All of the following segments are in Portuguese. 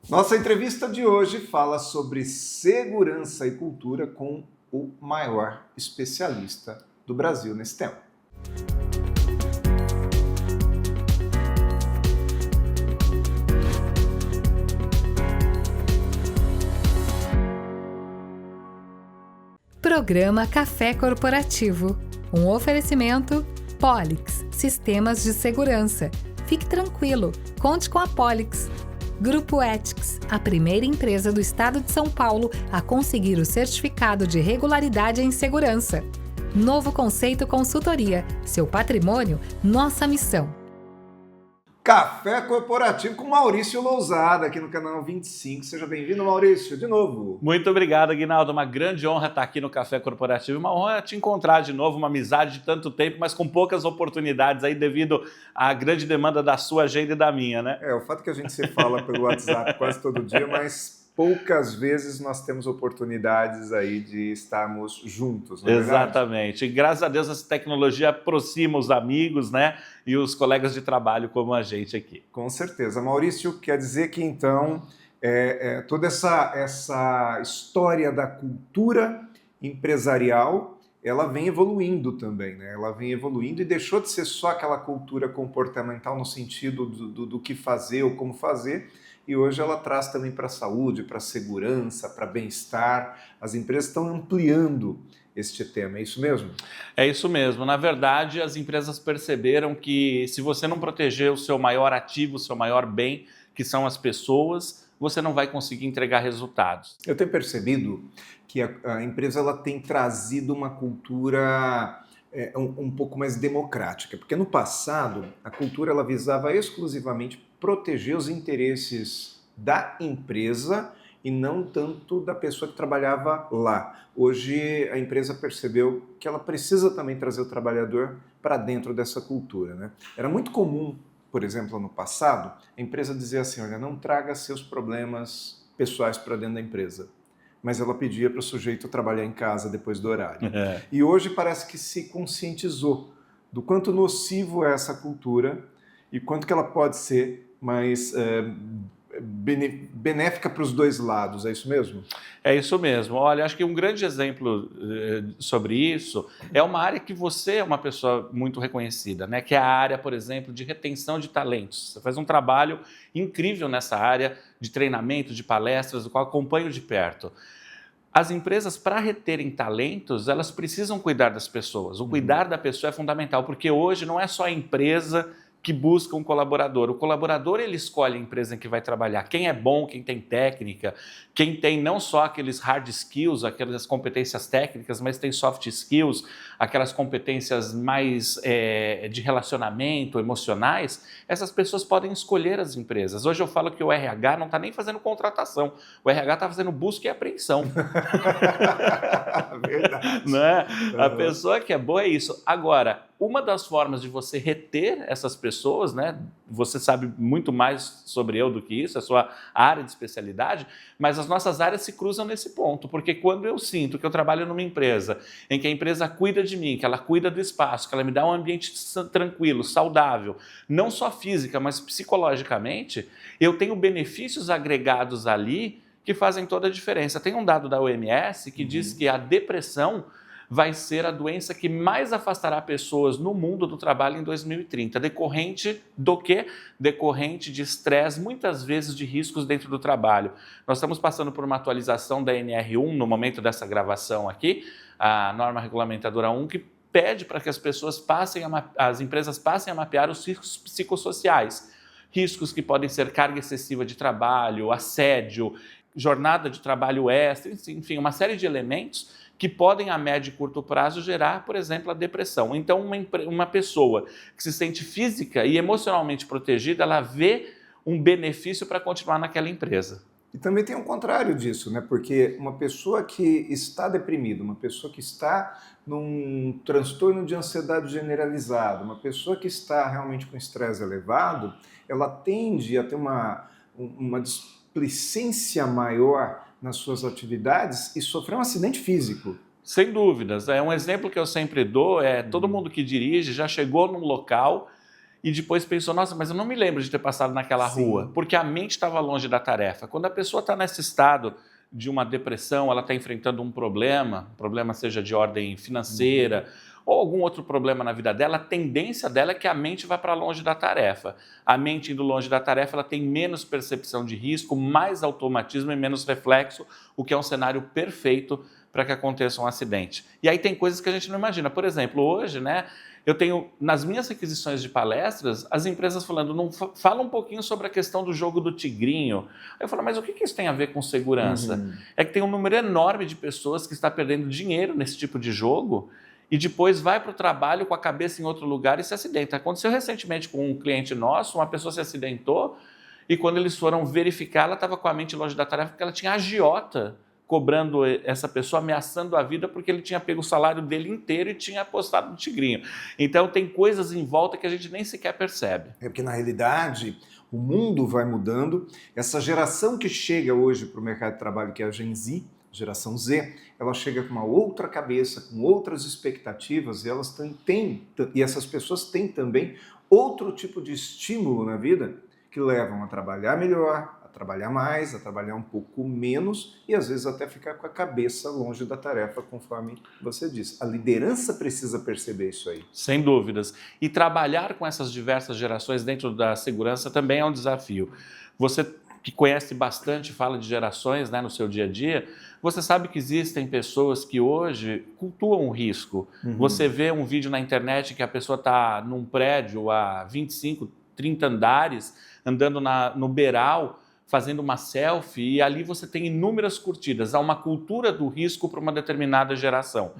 Nossa entrevista de hoje fala sobre segurança e cultura com o maior especialista do Brasil nesse tema. Programa Café Corporativo. Um oferecimento Polix, Sistemas de Segurança. Fique tranquilo, conte com a Polix. Grupo Ethics, a primeira empresa do estado de São Paulo a conseguir o certificado de regularidade em segurança. Novo Conceito Consultoria, seu patrimônio, nossa missão. Café Corporativo com Maurício Lousada, aqui no canal 25. Seja bem-vindo, Maurício, de novo. Muito obrigado, Aguinaldo. Uma grande honra estar aqui no Café Corporativo. Uma honra te encontrar de novo, uma amizade de tanto tempo, mas com poucas oportunidades aí devido à grande demanda da sua agenda e da minha, né? O fato que a gente se fala pelo WhatsApp quase todo dia, mas poucas vezes nós temos oportunidades aí de estarmos juntos, não é verdade? Exatamente. E graças a Deus essa tecnologia aproxima os amigos, né? E os colegas de trabalho como a gente aqui. Com certeza. Maurício, quer dizer que então toda essa história da cultura empresarial, ela vem evoluindo também, né? Ela vem evoluindo e deixou de ser só aquela cultura comportamental no sentido do que fazer ou como fazer, e hoje ela traz também para a saúde, para a segurança, para bem-estar. As empresas estão ampliando este tema, é isso mesmo? É isso mesmo. Na verdade, as empresas perceberam que se você não proteger o seu maior ativo, o seu maior bem, que são as pessoas, você não vai conseguir entregar resultados. Eu tenho percebido que a empresa ela tem trazido uma cultura um pouco mais democrática, porque no passado a cultura ela visava exclusivamente proteger os interesses da empresa e não tanto da pessoa que trabalhava lá. Hoje a empresa percebeu que ela precisa também trazer o trabalhador para dentro dessa cultura, né? Era muito comum, por exemplo, no passado, a empresa dizer assim, olha, não traga seus problemas pessoais para dentro da empresa. Mas ela pedia para o sujeito trabalhar em casa depois do horário. E hoje parece que se conscientizou do quanto nocivo é essa cultura e quanto que ela pode ser mais benéfica para os dois lados, é isso mesmo? É isso mesmo. Olha, acho que um grande exemplo sobre isso é uma área que você é uma pessoa muito reconhecida, né? Que é a área, por exemplo, de retenção de talentos. Você faz um trabalho incrível nessa área de treinamento, de palestras, do qual acompanho de perto. As empresas, para reterem talentos, elas precisam cuidar das pessoas. O cuidar da pessoa é fundamental, porque hoje não é só a empresa que busca um colaborador. O colaborador, ele escolhe a empresa em que vai trabalhar. Quem é bom, quem tem técnica, quem tem não só aqueles hard skills, aquelas competências técnicas, mas tem soft skills, aquelas competências mais de relacionamento, emocionais, essas pessoas podem escolher as empresas. Hoje eu falo que o RH não está nem fazendo contratação, o RH está fazendo busca e apreensão. Verdade. Né? A pessoa que é boa é isso. Agora, uma das formas de você reter essas pessoas, né? Você sabe muito mais sobre eu do que isso, é a sua área de especialidade, mas as nossas áreas se cruzam nesse ponto, porque quando eu sinto que eu trabalho numa empresa, em que a empresa cuida de mim, que ela cuida do espaço, que ela me dá um ambiente tranquilo, saudável, não só física, mas psicologicamente, eu tenho benefícios agregados ali que fazem toda a diferença. Tem um dado da OMS que diz que a depressão vai ser a doença que mais afastará pessoas no mundo do trabalho em 2030. Decorrente do quê? Decorrente de estresse, muitas vezes de riscos dentro do trabalho. Nós estamos passando por uma atualização da NR1 no momento dessa gravação aqui, a norma regulamentadora 1, que pede para que as pessoas as empresas passem a mapear os riscos psicossociais. Riscos que podem ser carga excessiva de trabalho, assédio, jornada de trabalho extra, enfim, uma série de elementos que podem, a médio e curto prazo, gerar, por exemplo, a depressão. Então, uma pessoa que se sente física e emocionalmente protegida, ela vê um benefício para continuar naquela empresa. E também tem o contrário disso, né? Porque uma pessoa que está deprimida, uma pessoa que está num transtorno de ansiedade generalizado, uma pessoa que está realmente com estresse elevado, ela tende a ter uma displicência maior nas suas atividades e sofrer um acidente físico. Sem dúvidas. Um exemplo que eu sempre dou é todo mundo que dirige já chegou num local e depois pensou, nossa, mas eu não me lembro de ter passado naquela rua, porque a mente estava longe da tarefa. Quando a pessoa está nesse estado de uma depressão, ela está enfrentando um problema seja de ordem financeira ou algum outro problema na vida dela, a tendência dela é que a mente vá para longe da tarefa. A mente indo longe da tarefa, ela tem menos percepção de risco, mais automatismo e menos reflexo, o que é um cenário perfeito para que aconteça um acidente. E aí tem coisas que a gente não imagina. Por exemplo, hoje, né, eu tenho, nas minhas requisições de palestras, as empresas falando, não fala um pouquinho sobre a questão do jogo do tigrinho. Aí eu falo, mas o que isso tem a ver com segurança? É que tem um número enorme de pessoas que está perdendo dinheiro nesse tipo de jogo e depois vai para o trabalho com a cabeça em outro lugar e se acidenta. Aconteceu recentemente com um cliente nosso, uma pessoa se acidentou e quando eles foram verificar, ela estava com a mente longe da tarefa porque ela tinha agiota cobrando essa pessoa, ameaçando a vida porque ele tinha pego o salário dele inteiro e tinha apostado no tigrinho. Então tem coisas em volta que a gente nem sequer percebe. É porque na realidade o mundo vai mudando. Essa geração que chega hoje para o mercado de trabalho, que é a Gen Z, geração Z, ela chega com uma outra cabeça, com outras expectativas e essas pessoas têm também outro tipo de estímulo na vida que levam a trabalhar melhor, a trabalhar mais, a trabalhar um pouco menos e às vezes até ficar com a cabeça longe da tarefa, conforme você disse. A liderança precisa perceber isso aí. Sem dúvidas. E trabalhar com essas diversas gerações dentro da segurança também é um desafio. Você que conhece bastante, fala de gerações, né, no seu dia a dia, você sabe que existem pessoas que hoje cultuam o risco. Você vê um vídeo na internet que a pessoa está num prédio a 25, 30 andares, andando no beiral, fazendo uma selfie, e ali você tem inúmeras curtidas. Há uma cultura do risco para uma determinada geração.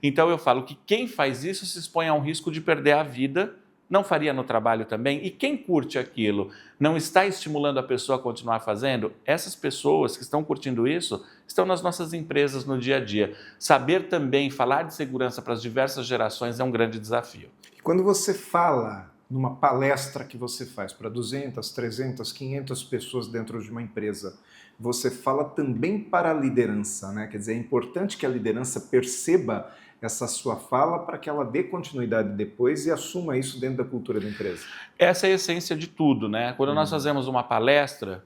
Então eu falo que quem faz isso se expõe a um risco de perder a vida, não faria no trabalho também? E quem curte aquilo não está estimulando a pessoa a continuar fazendo? Essas pessoas que estão curtindo isso estão nas nossas empresas no dia a dia. Saber também falar de segurança para as diversas gerações é um grande desafio. E quando você fala numa palestra que você faz para 200, 300, 500 pessoas dentro de uma empresa, você fala também para a liderança, né? Quer dizer, é importante que a liderança perceba essa sua fala para que ela dê continuidade depois e assuma isso dentro da cultura da empresa. Essa é a essência de tudo, né? Quando nós fazemos uma palestra,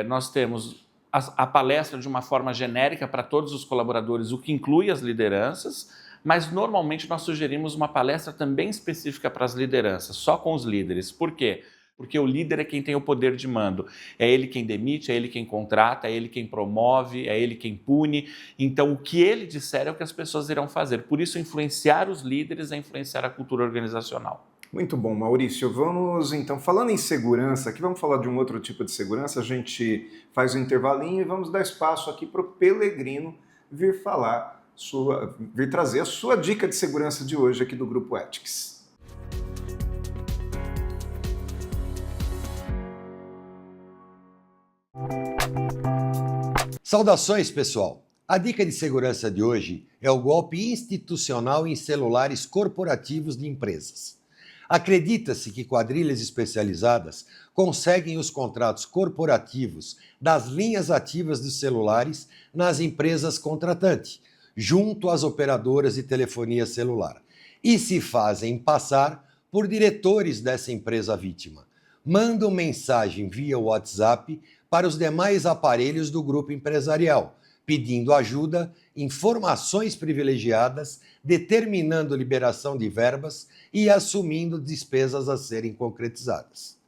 nós temos a palestra de uma forma genérica para todos os colaboradores, o que inclui as lideranças, mas normalmente nós sugerimos uma palestra também específica para as lideranças, só com os líderes. Por quê? Porque o líder é quem tem o poder de mando. É ele quem demite, é ele quem contrata, é ele quem promove, é ele quem pune. Então, o que ele disser é o que as pessoas irão fazer. Por isso, influenciar os líderes é influenciar a cultura organizacional. Muito bom, Maurício. Vamos, então, falando em segurança, aqui vamos falar de um outro tipo de segurança. A gente faz um intervalinho e vamos dar espaço aqui para o Pelegrino vir trazer a sua dica de segurança de hoje aqui do Grupo Ethics. Saudações, pessoal! A dica de segurança de hoje é o golpe institucional em celulares corporativos de empresas. Acredita-se que quadrilhas especializadas conseguem os contratos corporativos das linhas ativas dos celulares nas empresas contratantes, junto às operadoras de telefonia celular, e se fazem passar por diretores dessa empresa vítima. Mandam mensagem via WhatsApp para os demais aparelhos do grupo empresarial, pedindo ajuda, informações privilegiadas, determinando liberação de verbas e assumindo despesas a serem concretizadas.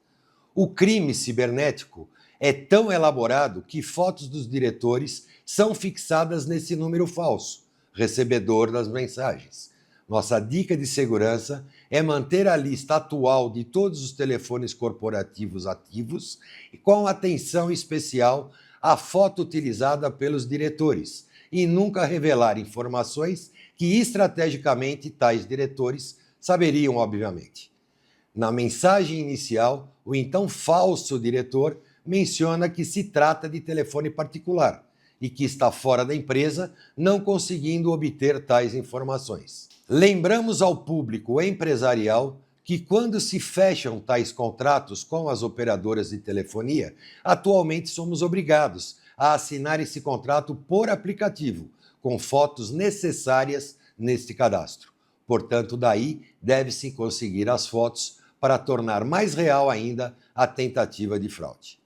O crime cibernético é tão elaborado que fotos dos diretores são fixadas nesse número falso, recebedor das mensagens. Nossa dica de segurança é manter a lista atual de todos os telefones corporativos ativos e com atenção especial à foto utilizada pelos diretores e nunca revelar informações que estrategicamente tais diretores saberiam, obviamente. Na mensagem inicial, o então falso diretor menciona que se trata de telefone particular e que está fora da empresa, não conseguindo obter tais informações. Lembramos ao público empresarial que quando se fecham tais contratos com as operadoras de telefonia, atualmente somos obrigados a assinar esse contrato por aplicativo, com fotos necessárias neste cadastro. Portanto, daí deve-se conseguir as fotos para tornar mais real ainda a tentativa de fraude.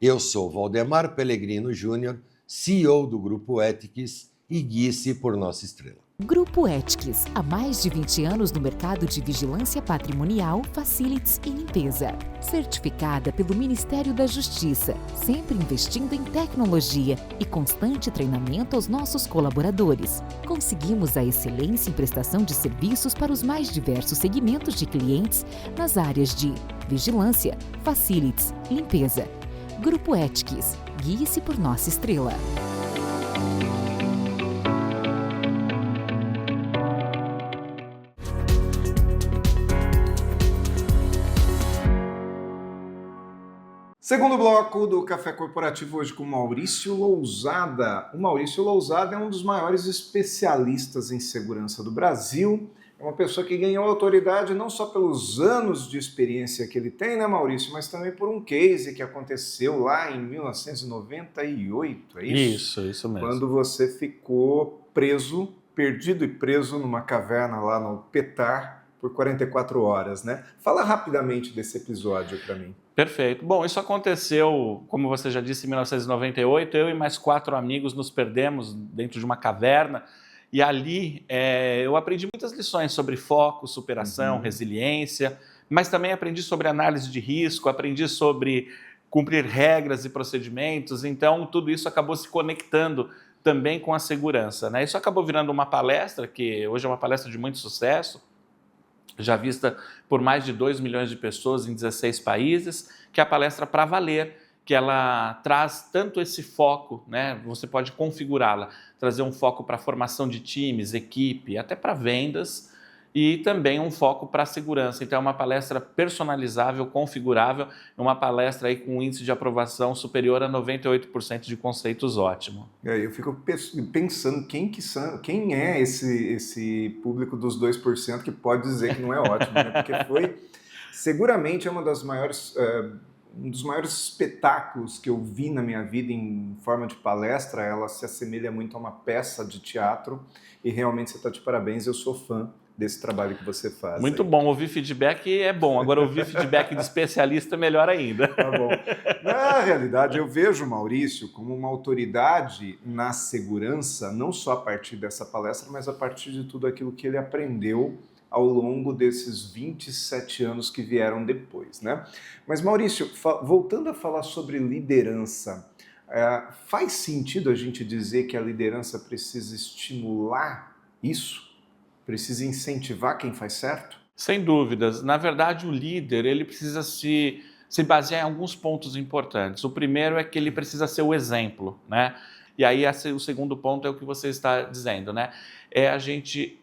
Eu sou Valdemar Pellegrino Júnior, CEO do Grupo Ethics, e guie-se por nossa estrela. Grupo Ethics, há mais de 20 anos no mercado de vigilância patrimonial, facilities e limpeza. Certificada pelo Ministério da Justiça, sempre investindo em tecnologia e constante treinamento aos nossos colaboradores. Conseguimos a excelência em prestação de serviços para os mais diversos segmentos de clientes nas áreas de vigilância, facilities, limpeza. Grupo Ethics, guie-se por nossa estrela. Segundo bloco do Café Corporativo, hoje com Maurício Lousada. O Maurício Lousada é um dos maiores especialistas em segurança do Brasil. É uma pessoa que ganhou autoridade não só pelos anos de experiência que ele tem, né, Maurício, mas também por um case que aconteceu lá em 1998, é isso? Isso mesmo. Quando você ficou preso, perdido e preso numa caverna lá no Petar por 44 horas, né? Fala rapidamente desse episódio para mim. Perfeito. Bom, isso aconteceu, como você já disse, em 1998. Eu e mais 4 amigos nos perdemos dentro de uma caverna e ali eu aprendi muitas lições sobre foco, superação, resiliência, mas também aprendi sobre análise de risco, aprendi sobre cumprir regras e procedimentos. Então, tudo isso acabou se conectando também com a segurança, né? Isso acabou virando uma palestra, que hoje é uma palestra de muito sucesso, já vista por mais de 2 milhões de pessoas em 16 países, que é a palestra Pra Valer, que ela traz tanto esse foco, né? Você pode configurá-la, trazer um foco para a formação de times, equipe, até para vendas, e também um foco para a segurança. Então é uma palestra personalizável, configurável, uma palestra aí com um índice de aprovação superior a 98% de conceitos ótimo. Eu fico pensando quem é esse público dos 2% que pode dizer que não é ótimo, né? Porque seguramente é um dos maiores espetáculos que eu vi na minha vida em forma de palestra. Ela se assemelha muito a uma peça de teatro e realmente você está de parabéns, eu sou fã desse trabalho que você faz. Muito bom, ouvir feedback é bom, agora ouvir feedback de especialista é melhor ainda. Tá bom. Na realidade, eu vejo o Maurício como uma autoridade na segurança, não só a partir dessa palestra, mas a partir de tudo aquilo que ele aprendeu ao longo desses 27 anos que vieram depois, né? Mas, Maurício, voltando a falar sobre liderança, faz sentido a gente dizer que a liderança precisa estimular isso? Precisa incentivar quem faz certo? Sem dúvidas. Na verdade, o líder ele precisa se basear em alguns pontos importantes. O primeiro é que ele precisa ser o exemplo, né? E aí o segundo ponto é o que você está dizendo, né? É a gente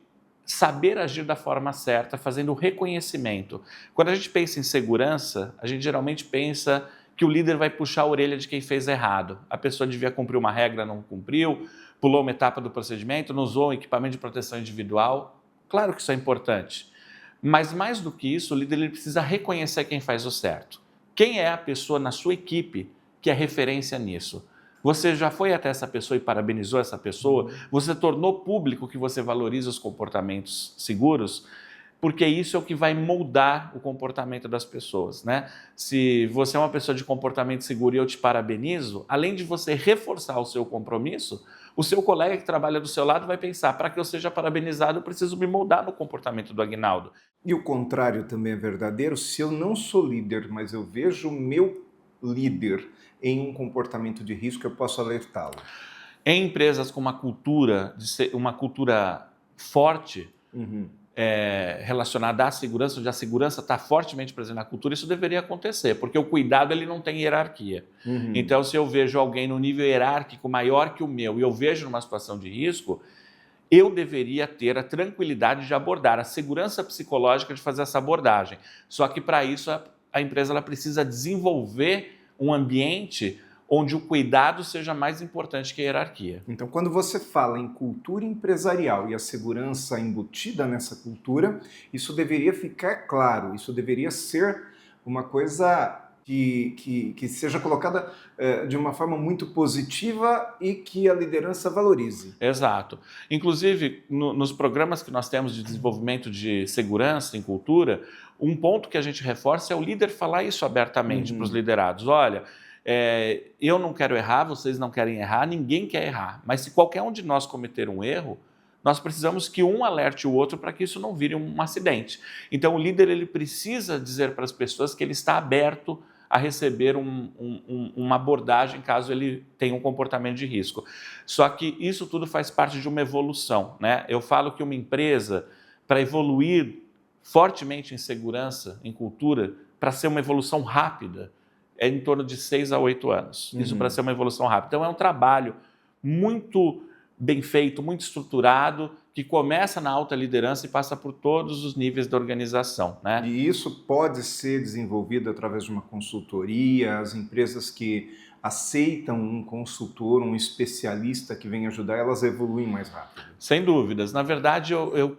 saber agir da forma certa, fazendo o reconhecimento. Quando a gente pensa em segurança, a gente geralmente pensa que o líder vai puxar a orelha de quem fez errado. A pessoa devia cumprir uma regra, não cumpriu, pulou uma etapa do procedimento, não usou um equipamento de proteção individual. Claro que isso é importante, mas mais do que isso, o líder ele precisa reconhecer quem faz o certo. Quem é a pessoa na sua equipe que é referência nisso? Você já foi até essa pessoa e parabenizou essa pessoa? Você tornou público que você valoriza os comportamentos seguros? Porque isso é o que vai moldar o comportamento das pessoas, né? Se você é uma pessoa de comportamento seguro e eu te parabenizo, além de você reforçar o seu compromisso, o seu colega que trabalha do seu lado vai pensar, para que eu seja parabenizado, eu preciso me moldar no comportamento do Aguinaldo. E o contrário também é verdadeiro. Se eu não sou líder, mas eu vejo o meu líder em um comportamento de risco, eu posso alertá-lo. Em empresas com uma cultura forte, relacionada à segurança, onde a segurança está fortemente presente na cultura, isso deveria acontecer, porque o cuidado ele não tem hierarquia. Então, se eu vejo alguém no nível hierárquico maior que o meu e eu vejo numa situação de risco, eu deveria ter a tranquilidade de abordar, a segurança psicológica de fazer essa abordagem. Só que para isso a empresa ela precisa desenvolver um ambiente onde o cuidado seja mais importante que a hierarquia. Então, quando você fala em cultura empresarial e a segurança embutida nessa cultura, isso deveria ficar claro, isso deveria ser uma coisa que seja colocada de uma forma muito positiva e que a liderança valorize. Exato. Inclusive, nos programas que nós temos de desenvolvimento de segurança em cultura, um ponto que a gente reforça é o líder falar isso abertamente para os liderados. Olha, eu não quero errar, vocês não querem errar, ninguém quer errar. Mas se qualquer um de nós cometer um erro, nós precisamos que um alerte o outro para que isso não vire um acidente. Então, o líder ele precisa dizer para as pessoas que ele está aberto a receber uma abordagem caso ele tenha um comportamento de risco. Só que isso tudo faz parte de uma evolução, né? Eu falo que uma empresa, para evoluir fortemente em segurança, em cultura, para ser uma evolução rápida, é em torno de 6 a 8 anos. Isso para ser uma evolução rápida. Então, é um trabalho muito bem feito, muito estruturado, que começa na alta liderança e passa por todos os níveis da organização, né? E isso pode ser desenvolvido através de uma consultoria, as empresas que aceitam um consultor, um especialista que vem ajudar, elas evoluem mais rápido. Sem dúvidas. Na verdade, eu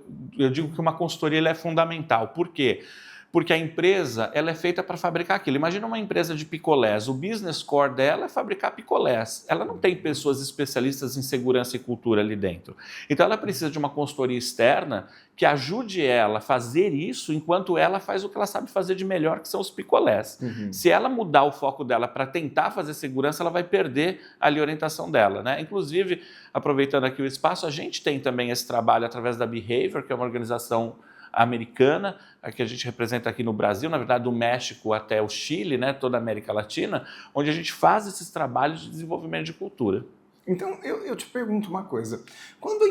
digo que uma consultoria ela é fundamental. Por quê? Porque a empresa ela é feita para fabricar aquilo. Imagina uma empresa de picolés, o business core dela é fabricar picolés. Ela não tem pessoas especialistas em segurança e cultura ali dentro. Então ela precisa de uma consultoria externa que ajude ela a fazer isso enquanto ela faz o que ela sabe fazer de melhor, que são os picolés. Se ela mudar o foco dela para tentar fazer segurança, ela vai perder ali a orientação dela, né? Inclusive, aproveitando aqui o espaço, a gente tem também esse trabalho através da Behavior, que é uma organização americana, que a gente representa aqui no Brasil, na verdade do México até o Chile, né, toda a América Latina, onde a gente faz esses trabalhos de desenvolvimento de cultura. Então, eu te pergunto uma coisa, quando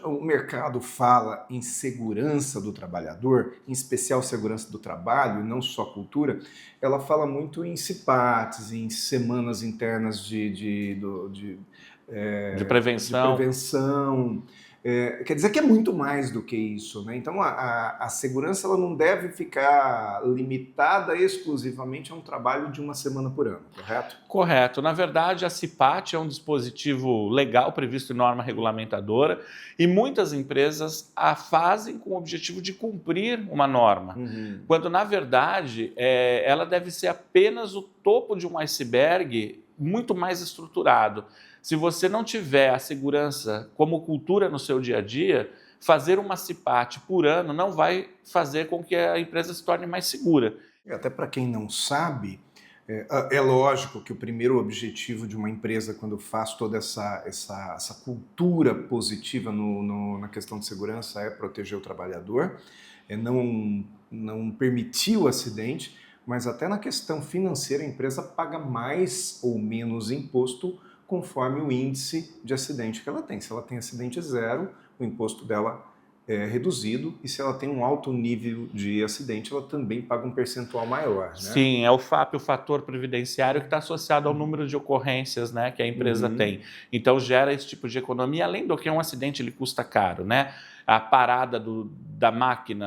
o mercado fala em segurança do trabalhador, em especial segurança do trabalho, e não só cultura, ela fala muito em CIPATs, em semanas internas de prevenção. Quer dizer que é muito mais do que isso, né? Então a segurança ela não deve ficar limitada exclusivamente a um trabalho de uma semana por ano, correto? Correto. Na verdade, a CIPAT é um dispositivo legal previsto em norma regulamentadora e muitas empresas a fazem com o objetivo de cumprir uma norma, quando na verdade ela deve ser apenas o topo de um iceberg muito mais estruturado. Se você não tiver a segurança como cultura no seu dia a dia, fazer uma CIPAT por ano não vai fazer com que a empresa se torne mais segura. Até para quem não sabe, é lógico que o primeiro objetivo de uma empresa, quando faz toda essa cultura positiva na questão de segurança, é proteger o trabalhador, não permitir o acidente, mas até na questão financeira a empresa paga mais ou menos imposto conforme o índice de acidente que ela tem. Se ela tem acidente zero, o imposto dela é reduzido, e se ela tem um alto nível de acidente, ela também paga um percentual maior, né? Sim, é o FAP, o fator previdenciário, que está associado ao número de ocorrências, né, que a empresa tem. Então gera esse tipo de economia, além do que um acidente ele custa caro, né? A parada da máquina,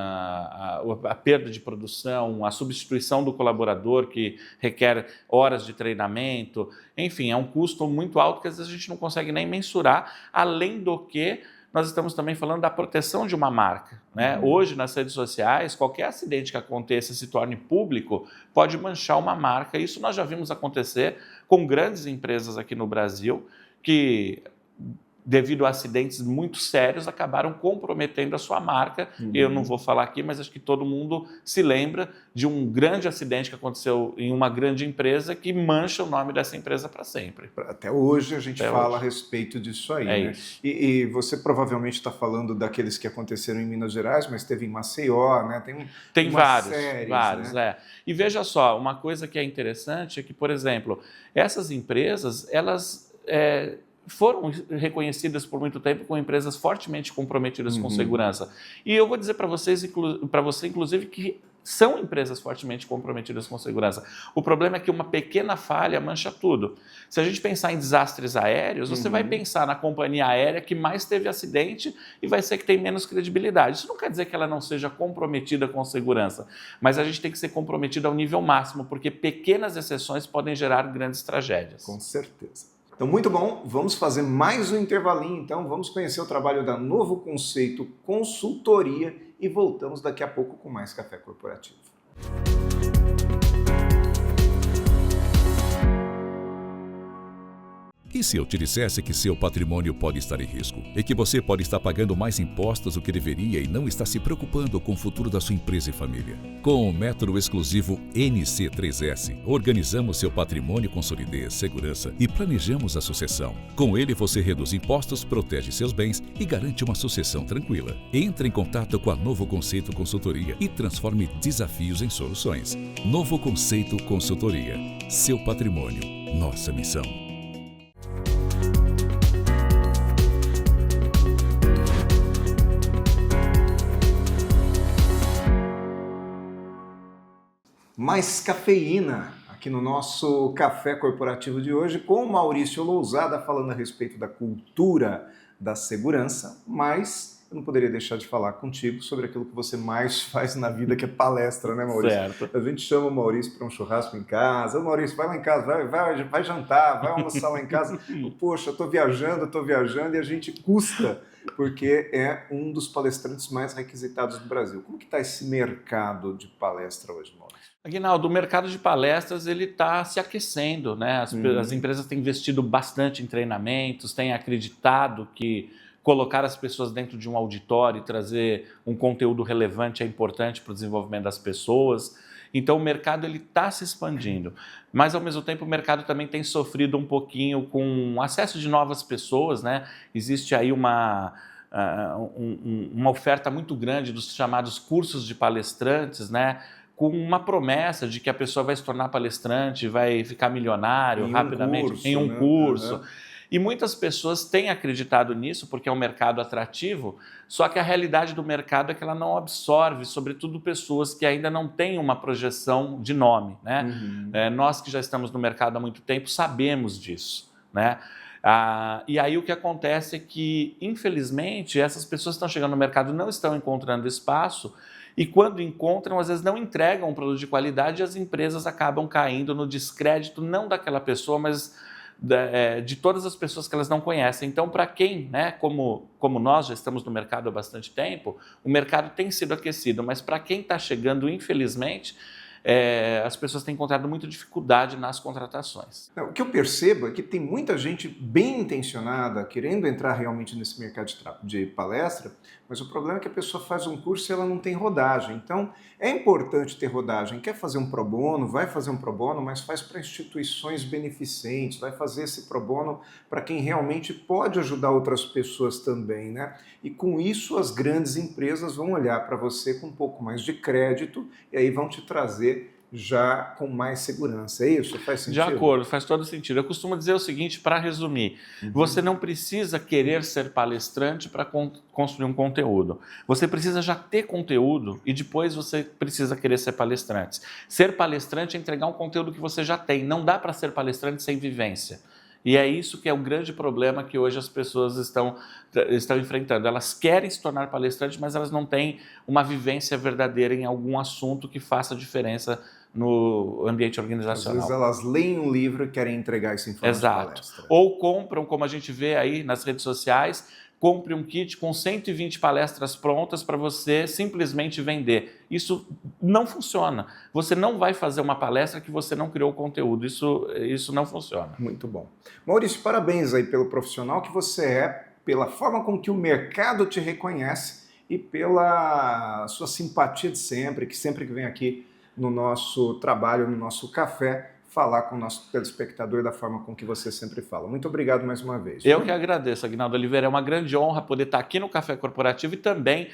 a perda de produção, a substituição do colaborador que requer horas de treinamento, enfim, é um custo muito alto que às vezes a gente não consegue nem mensurar, além do que nós estamos também falando da proteção de uma marca, né? Hoje, nas redes sociais, qualquer acidente que aconteça e se torne público pode manchar uma marca. Isso nós já vimos acontecer com grandes empresas aqui no Brasil que, devido a acidentes muito sérios, acabaram comprometendo a sua marca. Eu não vou falar aqui, mas acho que todo mundo se lembra de um grande acidente que aconteceu em uma grande empresa que mancha o nome dessa empresa para sempre. Até hoje a gente fala a respeito disso aí, né? Isso. E você provavelmente está falando daqueles que aconteceram em Minas Gerais, mas teve em Maceió, né? Tem vários, séries, né? E veja só, uma coisa que é interessante é que, por exemplo, essas empresas, elas foram reconhecidas por muito tempo como empresas fortemente comprometidas com segurança. E eu vou dizer para você, inclusive, que são empresas fortemente comprometidas com segurança. O problema é que uma pequena falha mancha tudo. Se a gente pensar em desastres aéreos, você vai pensar na companhia aérea que mais teve acidente e vai ser que tem menos credibilidade. Isso não quer dizer que ela não seja comprometida com segurança, mas a gente tem que ser comprometido ao nível máximo, porque pequenas exceções podem gerar grandes tragédias. Com certeza. Então, muito bom, vamos fazer mais um intervalinho, então vamos conhecer o trabalho da Novo Conceito Consultoria e voltamos daqui a pouco com mais Café Corporativo. E se eu te dissesse que seu patrimônio pode estar em risco? E que você pode estar pagando mais impostos do que deveria e não está se preocupando com o futuro da sua empresa e família? Com o método exclusivo NC3S, organizamos seu patrimônio com solidez, segurança e planejamos a sucessão. Com ele você reduz impostos, protege seus bens e garante uma sucessão tranquila. Entre em contato com a Novo Conceito Consultoria e transforme desafios em soluções. Novo Conceito Consultoria. Seu patrimônio, nossa missão. Mais cafeína aqui no nosso Café Corporativo de hoje, com o Maurício Lousada falando a respeito da cultura da segurança, mas eu não poderia deixar de falar contigo sobre aquilo que você mais faz na vida, que é palestra, né, Maurício? Certo. A gente chama o Maurício para um churrasco em casa. Ô, Maurício, vai lá em casa, vai jantar, vai almoçar lá em casa. Poxa, eu estou viajando e a gente custa, porque é um dos palestrantes mais requisitados do Brasil. Como que está esse mercado de palestra hoje, Maurício? Aguinaldo, o mercado de palestras ele está se aquecendo, né? As empresas têm investido bastante em treinamentos, têm acreditado que colocar as pessoas dentro de um auditório e trazer um conteúdo relevante é importante para o desenvolvimento das pessoas. Então o mercado está se expandindo, mas ao mesmo tempo o mercado também tem sofrido um pouquinho com o acesso de novas pessoas, né? Existe aí uma oferta muito grande dos chamados cursos de palestrantes, né? Com uma promessa de que a pessoa vai se tornar palestrante, vai ficar milionário rapidamente em um curso. Uhum. E muitas pessoas têm acreditado nisso porque é um mercado atrativo, só que a realidade do mercado é que ela não absorve, sobretudo pessoas que ainda não têm uma projeção de nome, né? Uhum. Nós que já estamos no mercado há muito tempo sabemos disso, né? E aí o que acontece é que, infelizmente, essas pessoas que estão chegando no mercado não estão encontrando espaço. E quando encontram, às vezes não entregam um produto de qualidade e as empresas acabam caindo no descrédito, não daquela pessoa, mas de todas as pessoas que elas não conhecem. Então, para quem, né, como nós já estamos no mercado há bastante tempo, o mercado tem sido aquecido, mas para quem está chegando, infelizmente, as pessoas têm encontrado muita dificuldade nas contratações. O que eu percebo é que tem muita gente bem intencionada querendo entrar realmente nesse mercado de palestra, mas o problema é que a pessoa faz um curso e ela não tem rodagem. Então, é importante ter rodagem. Quer fazer um pro bono, vai fazer um pro bono, mas faz para instituições beneficentes, vai fazer esse pro bono para quem realmente pode ajudar outras pessoas também, né? E com isso, as grandes empresas vão olhar para você com um pouco mais de crédito e aí vão te trazer já com mais segurança. É isso? Faz sentido? De acordo, faz todo sentido. Eu costumo dizer o seguinte, para resumir, você não precisa querer ser palestrante para construir um conteúdo. Você precisa já ter conteúdo e depois você precisa querer ser palestrante. Ser palestrante é entregar um conteúdo que você já tem. Não dá para ser palestrante sem vivência. E é isso que é o grande problema que hoje as pessoas estão enfrentando. Elas querem se tornar palestrantes, mas elas não têm uma vivência verdadeira em algum assunto que faça diferença no ambiente organizacional. Às vezes elas leem um livro e querem entregar isso em forma de palestra. Ou compram, como a gente vê aí nas redes sociais, compre um kit com 120 palestras prontas para você simplesmente vender. Isso não funciona. Você não vai fazer uma palestra que você não criou conteúdo. Isso não funciona. Muito bom. Maurício, parabéns aí pelo profissional que você é, pela forma com que o mercado te reconhece e pela sua simpatia de sempre, que sempre que vem aqui no nosso trabalho, no nosso café, falar com o nosso telespectador da forma com que você sempre fala. Muito obrigado mais uma vez. Eu que agradeço, Aguinaldo Oliveira. É uma grande honra poder estar aqui no Café Corporativo e também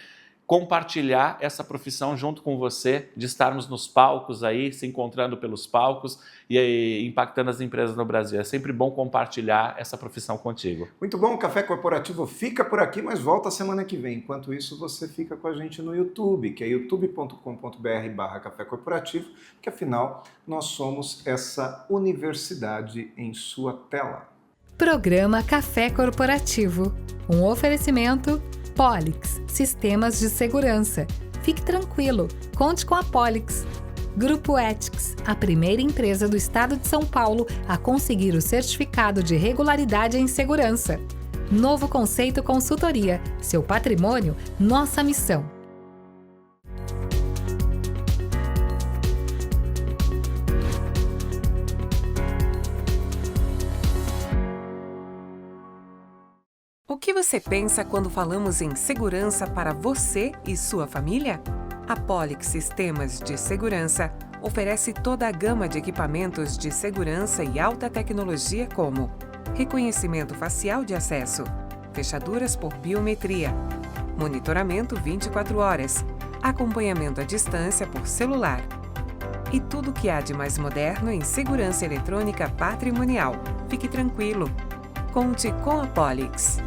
compartilhar essa profissão junto com você, de estarmos nos palcos aí, se encontrando pelos palcos e impactando as empresas no Brasil. É sempre bom compartilhar essa profissão contigo. Muito bom, o Café Corporativo fica por aqui, mas volta semana que vem. Enquanto isso, você fica com a gente no YouTube, que é youtube.com.br/Café Corporativo, que afinal nós somos essa universidade em sua tela. Programa Café Corporativo, um oferecimento Polix, Sistemas de Segurança. Fique tranquilo, conte com a Polix. Grupo Ethics, a primeira empresa do estado de São Paulo a conseguir o certificado de regularidade em segurança. Novo Conceito Consultoria, seu patrimônio, nossa missão. que você pensa quando falamos em segurança para você e sua família? A Polix Sistemas de Segurança oferece toda a gama de equipamentos de segurança e alta tecnologia como reconhecimento facial de acesso, fechaduras por biometria, monitoramento 24 horas, acompanhamento à distância por celular e tudo o que há de mais moderno em segurança eletrônica patrimonial. Fique tranquilo. Conte com a Polix.